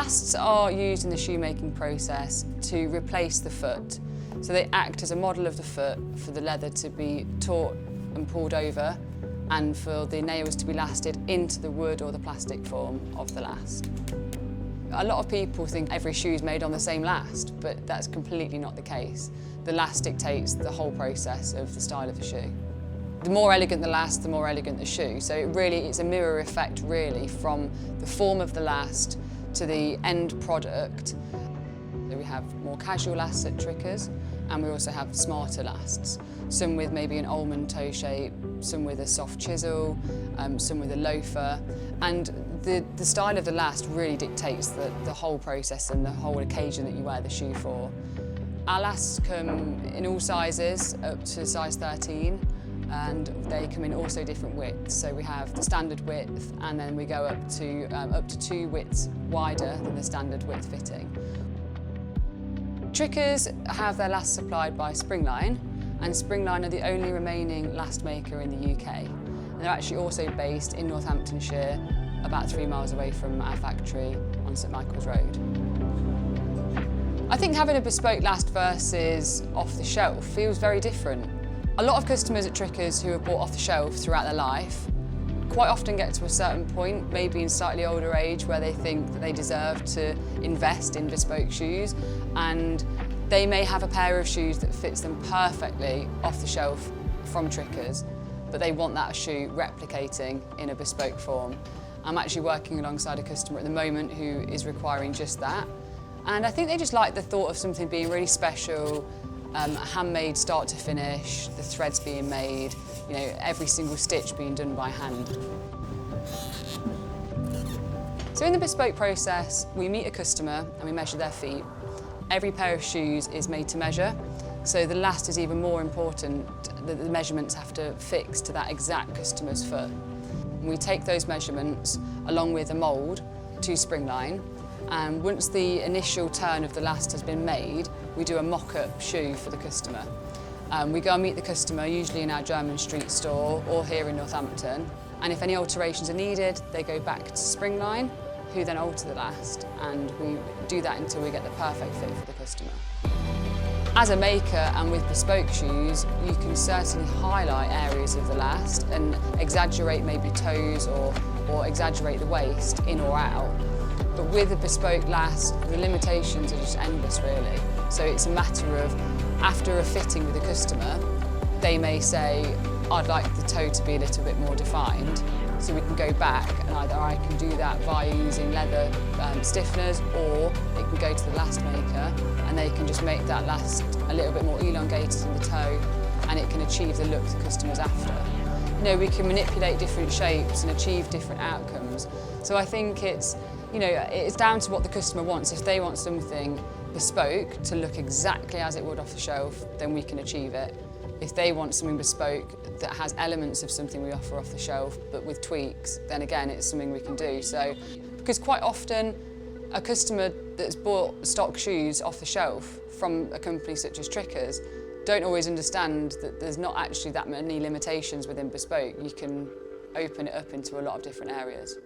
Lasts are used in the shoemaking process to replace the foot. So they act as a model of the foot for the leather to be taut and pulled over, and for the nails to be lasted into the wood or the plastic form of the last. A lot of people think every shoe is made on the same last, but that's completely not the case. The last dictates the whole process of the style of the shoe. The more elegant the last, the more elegant the shoe. So it's a mirror effect really from the form of the last to the end product. So we have more casual lasts at Trickers, and we also have smarter lasts. Some with maybe an almond toe shape, some with a soft chisel, some with a loafer. And the style of the last really dictates the whole process and the whole occasion that you wear the shoe for. Our lasts come in all sizes, up to size 13, and they come in also different widths. So we have the standard width, and then we go up to 2 widths wider than the standard width fitting. Trickers have their lasts supplied by Springline, and Springline are the only remaining last maker in the UK. And they're actually also based in Northamptonshire, about 3 miles away from our factory on St Michael's Road. I think having a bespoke last versus off the shelf feels very different. A lot of customers at Trickers who have bought off the shelf throughout their life quite often get to a certain point, maybe in slightly older age, where they think that they deserve to invest in bespoke shoes, and they may have a pair of shoes that fits them perfectly off the shelf from Trickers, but they want that shoe replicating in a bespoke form. I'm actually working alongside a customer at the moment who is requiring just that, and I think they just like the thought of something being really special, handmade start to finish, the threads being made, every single stitch being done by hand. So in the bespoke process, we meet a customer and we measure their feet. Every pair of shoes is made to measure, so the last is even more important that the measurements have to fix to that exact customer's foot. And we take those measurements along with a mould to Springline, and once the initial turn of the last has been made, we do a mock-up shoe for the customer. We go and meet the customer, usually in our German street store or here in Northampton, and if any alterations are needed, they go back to Springline, who then alter the last, and we do that until we get the perfect fit for the customer. As a maker and with bespoke shoes, you can certainly highlight areas of the last and exaggerate maybe toes or exaggerate the waist in or out. But with a bespoke last, the limitations are just endless really. So it's a matter of, after a fitting with a customer, they may say, I'd like the toe to be a little bit more defined. So we can go back and either I can do that via using leather stiffeners, or it can go to the last maker and they can just make that last a little bit more elongated in the toe, and it can achieve the look the customer's after. We can manipulate different shapes and achieve different outcomes. So I think it's down to what the customer wants. If they want something bespoke to look exactly as it would off the shelf, then we can achieve it. If they want something bespoke that has elements of something we offer off the shelf, but with tweaks, then again, it's something we can do. So, because quite often, a customer that's bought stock shoes off the shelf from a company such as Trickers don't always understand that there's not actually that many limitations within bespoke. You can open it up into a lot of different areas.